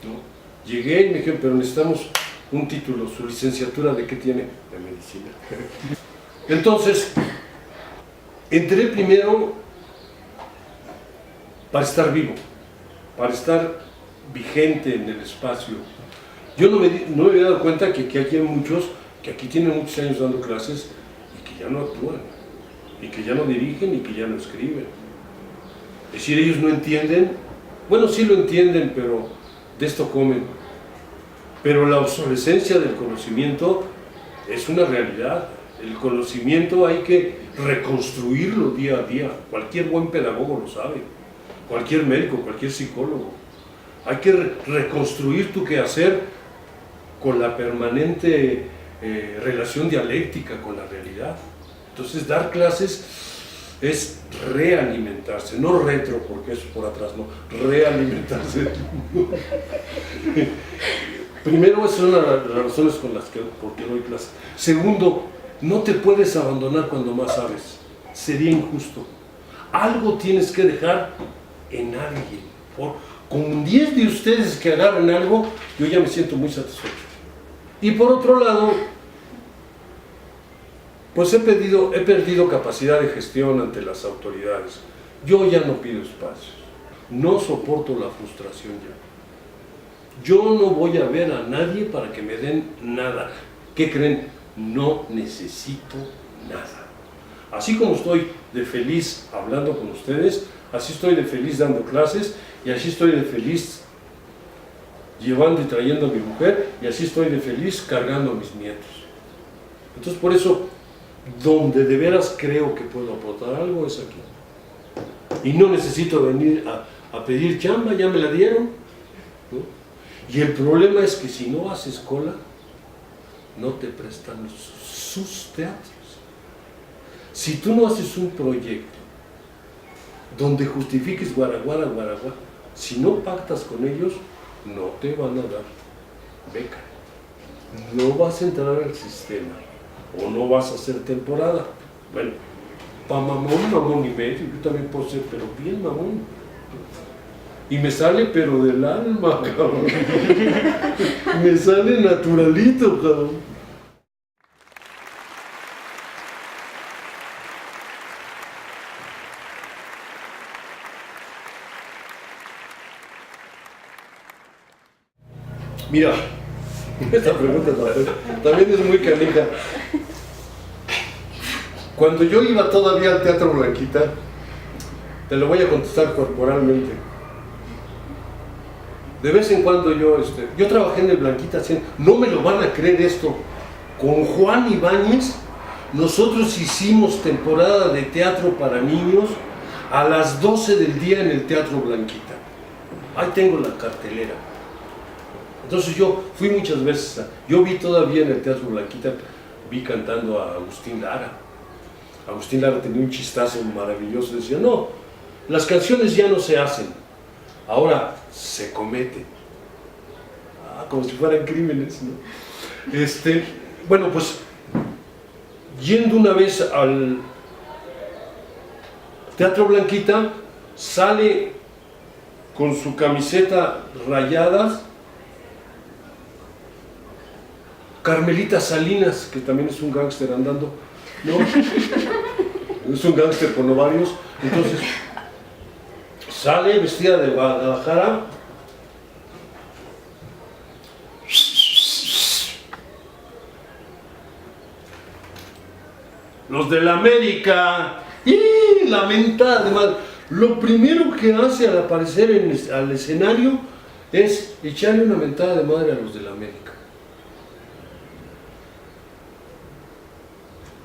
S1: ¿No? Llegué y me dijeron, pero necesitamos un título, su licenciatura, ¿de qué tiene? De medicina. Entonces, entré primero para estar vivo, para estar vigente en el espacio. Yo no me había dado cuenta que aquí hay muchos que aquí tienen muchos años dando clases y que ya no actúan, y que ya no dirigen y que ya no escriben. Es decir, ellos no entienden, bueno, sí lo entienden, pero de esto comen. Pero la obsolescencia del conocimiento es una realidad. El conocimiento hay que reconstruirlo día a día. Cualquier buen pedagogo lo sabe, cualquier médico, cualquier psicólogo. Hay que reconstruir tu quehacer con la permanente relación dialéctica con la realidad. Entonces, dar clases es realimentarse, no retro, porque eso por atrás, no, realimentarse. Primero, esa es una de las razones por que doy clases. Segundo, no te puedes abandonar cuando más sabes, sería injusto. Algo tienes que dejar en alguien. Con 10 de ustedes que agarren algo, yo ya me siento muy satisfecho. Y por otro lado, pues he perdido capacidad de gestión ante las autoridades. Yo ya no pido espacios, no soporto la frustración ya. Yo no voy a ver a nadie para que me den nada. ¿Qué creen? No necesito nada. Así como estoy de feliz hablando con ustedes, así estoy de feliz dando clases, y así estoy de feliz llevando y trayendo a mi mujer, y así estoy de feliz cargando a mis nietos. Entonces, por eso, donde de veras creo que puedo aportar algo es aquí. Y no necesito venir a pedir chamba, ya me la dieron, ¿no? Y el problema es que si no haces cola, no te prestan sus teatros. Si tú no haces un proyecto donde justifiques Guaraguara, si no pactas con ellos, no te van a dar beca. No vas a entrar al sistema, o no vas a hacer temporada. Bueno, pa' mamón y medio, yo también puedo ser, pero bien mamón. Y me sale pero del alma, cabrón. Me sale naturalito, cabrón. Mira, esta pregunta también es muy canija. Cuando yo iba todavía al Teatro Blanquita, te lo voy a contestar corporalmente. De vez en cuando yo trabajé en el Blanquita, no me lo van a creer esto, con Juan Ibáñez, nosotros hicimos temporada de teatro para niños a las 12 del día en el Teatro Blanquita. Ahí tengo la cartelera. Entonces yo fui muchas veces, yo vi todavía en el Teatro Blanquita, vi cantando a Agustín Lara. Agustín Lara tenía un chistazo maravilloso, decía, no, Las canciones ya no se hacen, ahora se cometen. Como si fueran crímenes, ¿no? Bueno, pues, yendo una vez al Teatro Blanquita, sale con su camiseta rayadas Carmelita Salinas, que también es un gángster andando, ¿no? Es un gángster con ovarios. Entonces sale vestida de Guadalajara, los de la América, y la mentada de madre. Lo primero que hace al aparecer al escenario es echarle una mentada de madre a los de la América.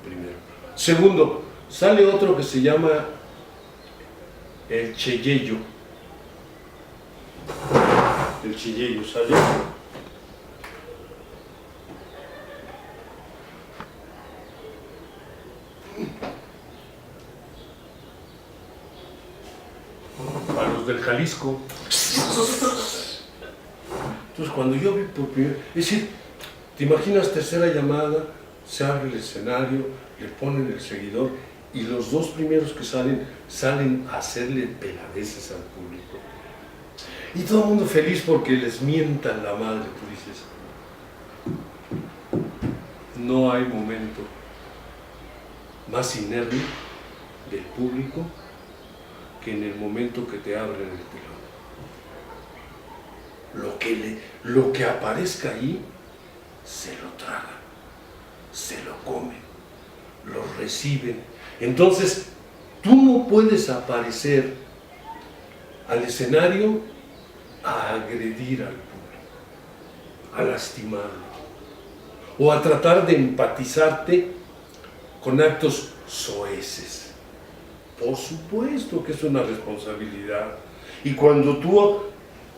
S1: Primero. Segundo, sale otro que se llama el Cheyello. El Cheyello sale. A los del Jalisco. Entonces, cuando yo vi por primera vez, es decir, te imaginas tercera llamada, se abre el escenario, le ponen el seguidor y los dos primeros que salen a hacerle peladeces al público. Y todo el mundo feliz porque les mientan la madre. Tú dices, no hay momento más inerme del público que en el momento que te abren el telón. Lo que aparezca ahí, se lo tragan, se lo comen, lo reciben. Entonces, tú no puedes aparecer al escenario a agredir al público, a lastimarlo, o a tratar de empatizarte con actos soeces. Por supuesto que es una responsabilidad. Y cuando tú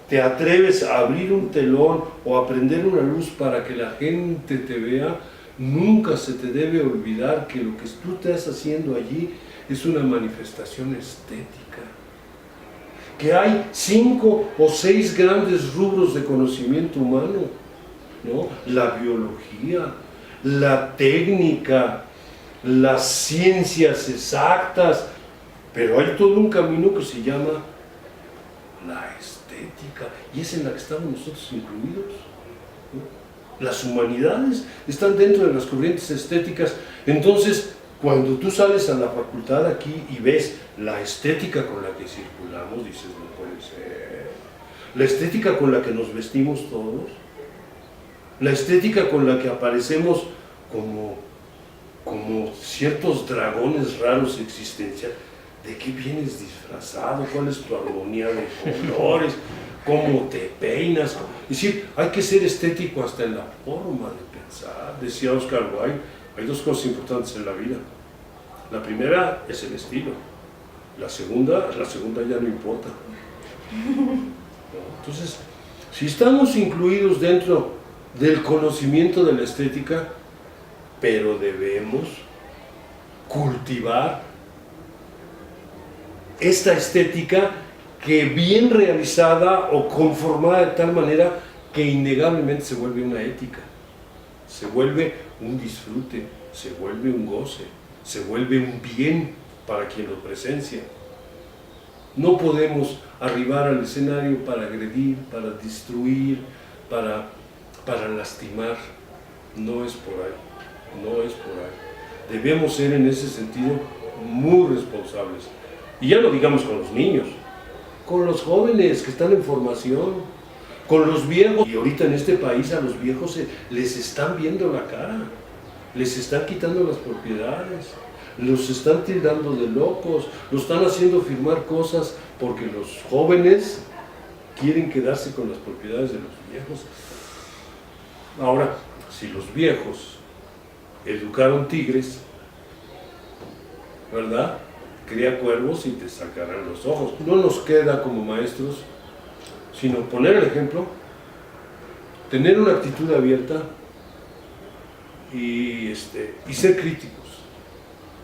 S1: te atreves a abrir un telón o a prender una luz para que la gente te vea, nunca se te debe olvidar que lo que tú estás haciendo allí es una manifestación estética. Que hay 5 o 6 grandes rubros de conocimiento humano, ¿no? La biología, la técnica, las ciencias exactas, pero hay todo un camino que se llama la estética, y es en la que estamos nosotros incluidos, ¿no? Las humanidades están dentro de las corrientes estéticas. Entonces, cuando tú sales a la facultad aquí y ves la estética con la que circulamos, dices, no puede ser. La estética con la que nos vestimos todos, la estética con la que aparecemos como ciertos dragones raros existenciales. ¿De qué vienes disfrazado? ¿Cuál es tu armonía de colores? ¿Cómo te peinas? Es decir, hay que ser estético hasta en la forma de pensar. Decía Oscar Wilde, hay 2 cosas importantes en la vida. La primera es el estilo. La segunda ya no importa. Entonces, si estamos incluidos dentro del conocimiento de la estética, pero debemos cultivar esta estética que bien realizada o conformada de tal manera que innegablemente se vuelve una ética, se vuelve un disfrute, se vuelve un goce, se vuelve un bien para quien lo presencia. No podemos arribar al escenario para agredir, para destruir, para lastimar. No es por ahí, no es por ahí. Debemos ser en ese sentido muy responsables. Y ya no digamos con los niños, con los jóvenes que están en formación, con los viejos. Y ahorita en este país a los viejos les están viendo la cara, les están quitando las propiedades, los están tildando de locos, los están haciendo firmar cosas porque los jóvenes quieren quedarse con las propiedades de los viejos. Ahora, si los viejos educaron tigres, ¿verdad? Cría cuervos y te sacarán los ojos. No nos queda como maestros sino poner el ejemplo, tener una actitud abierta y ser críticos.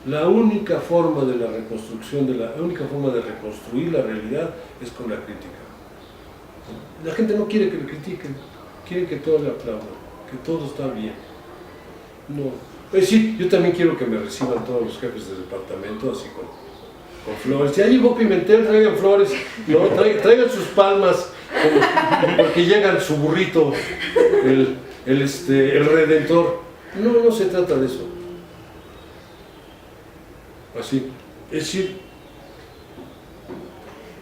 S1: La única forma de la reconstrucción, la única forma de reconstruir la realidad es con la crítica. La gente no quiere que le critiquen, quiere que todo le aplaudan, que todo está bien. No. Pues sí, yo también quiero que me reciban todos los jefes de departamento así con flores. Ya llegó Pimentel, traigan flores, ¿no? Traigan sus palmas, porque llega su burrito, el Redentor. No se trata de eso. Así. Es decir,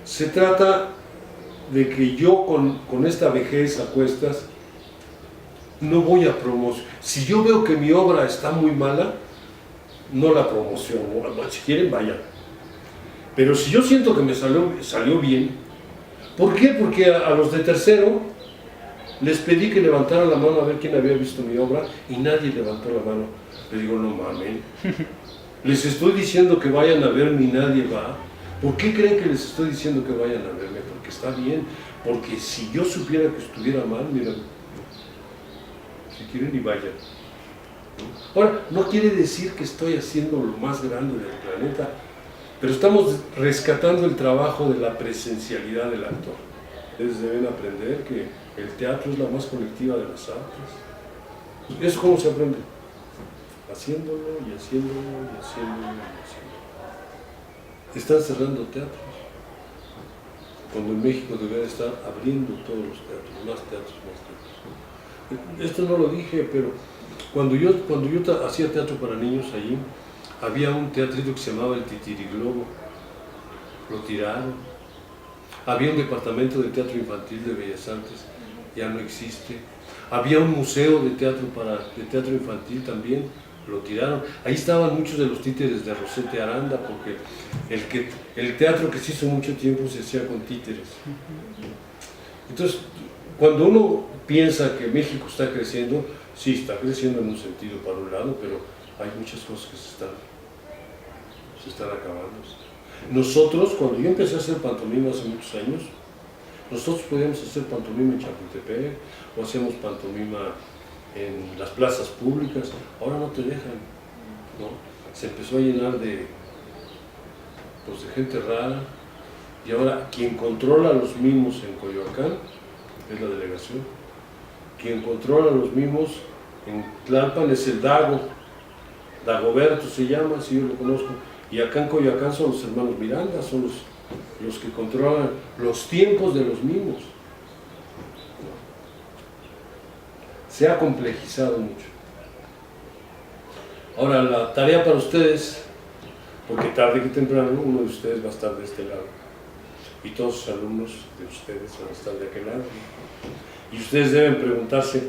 S1: se trata de que yo con esta vejez a cuestas no voy a promocionar. Si yo veo que mi obra está muy mala, no la promociono. Si quieren, vayan. Pero si yo siento que me salió bien, ¿por qué? Porque a los de tercero les pedí que levantaran la mano a ver quién había visto mi obra y nadie levantó la mano. Le digo, no mames. Les estoy diciendo que vayan a verme y nadie va. ¿Por qué creen que les estoy diciendo que vayan a verme? Porque está bien. Porque si yo supiera que estuviera mal, miren, si quieren y vayan. Ahora, no quiere decir que estoy haciendo lo más grande del planeta, pero estamos rescatando el trabajo de la presencialidad del actor. Ustedes deben aprender que el teatro es la más colectiva de las artes. ¿Eso cómo se aprende? Haciéndolo y haciéndolo y haciéndolo y haciéndolo. Están cerrando teatros, cuando en México debería estar abriendo todos los teatros, más teatros, más teatros. Esto no lo dije, pero cuando yo hacía teatro para niños allí, había un teatrito que se llamaba el Titiriglobo, lo tiraron. Había un departamento de teatro infantil de Bellas Artes, ya no existe. Había un museo de teatro infantil también, lo tiraron. Ahí estaban muchos de los títeres de Rosete Aranda, porque el teatro que se hizo mucho tiempo se hacía con títeres. Entonces, cuando uno piensa que México está creciendo, sí, está creciendo en un sentido para un lado, pero hay muchas cosas que se están acabando. Nosotros, cuando yo empecé a hacer pantomima hace muchos años, nosotros podíamos hacer pantomima en Chapultepec, o hacíamos pantomima en las plazas públicas. Ahora no te dejan, ¿no? Se empezó a llenar de gente rara, y ahora quien controla los mimos en Coyoacán es la delegación. Quien controla los mimos en Tlalpan es el Dagoberto se llama, si yo lo conozco, y acá en Coyoacán son los hermanos Miranda, son los que controlan los tiempos de los mimos. Se ha complejizado mucho. Ahora, la tarea para ustedes, porque tarde que temprano uno de ustedes va a estar de este lado, y todos los alumnos de ustedes van a estar de aquel lado, y ustedes deben preguntarse,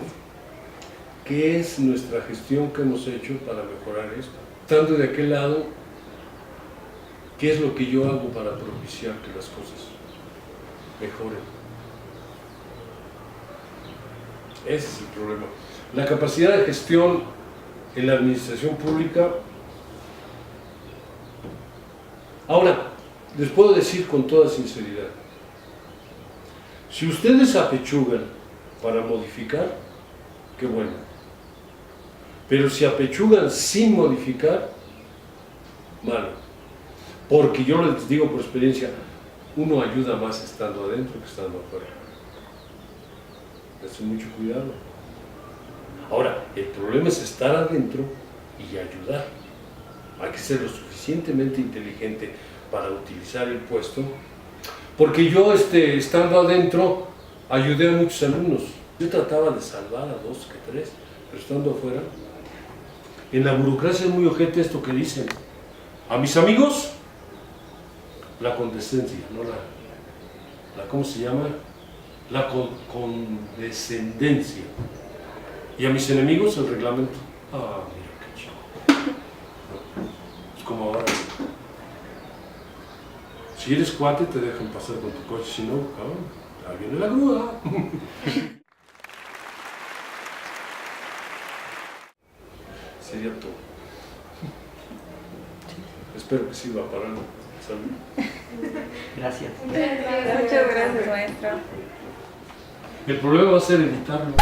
S1: ¿qué es nuestra gestión que hemos hecho para mejorar esto? Estando de aquel lado, ¿qué es lo que yo hago para propiciar que las cosas mejoren? Ese es el problema. La capacidad de gestión en la administración pública. Ahora, les puedo decir con toda sinceridad, si ustedes apechugan para modificar, qué bueno. Pero si apechugan sin modificar, malo. Porque yo les digo por experiencia, uno ayuda más estando adentro que estando afuera. Eso mucho cuidado. Ahora, el problema es estar adentro y ayudar. Hay que ser lo suficientemente inteligente para utilizar el puesto, porque yo estando adentro ayudé a muchos alumnos. Yo trataba de salvar a 2 que 3, pero estando afuera, en la burocracia es muy ojete esto que dicen. A mis amigos, la condescendencia, no la ¿cómo se llama? La condescendencia. Y a mis enemigos el reglamento. Ah, mira qué chido. Es como ahora. Si eres cuate te dejan pasar con tu coche, si no, cabrón, ahí viene la grúa. Sería todo. Espero que sirva para algo. Salud.
S3: Gracias.
S4: Muchas gracias, maestro.
S1: El problema va a ser editarlo.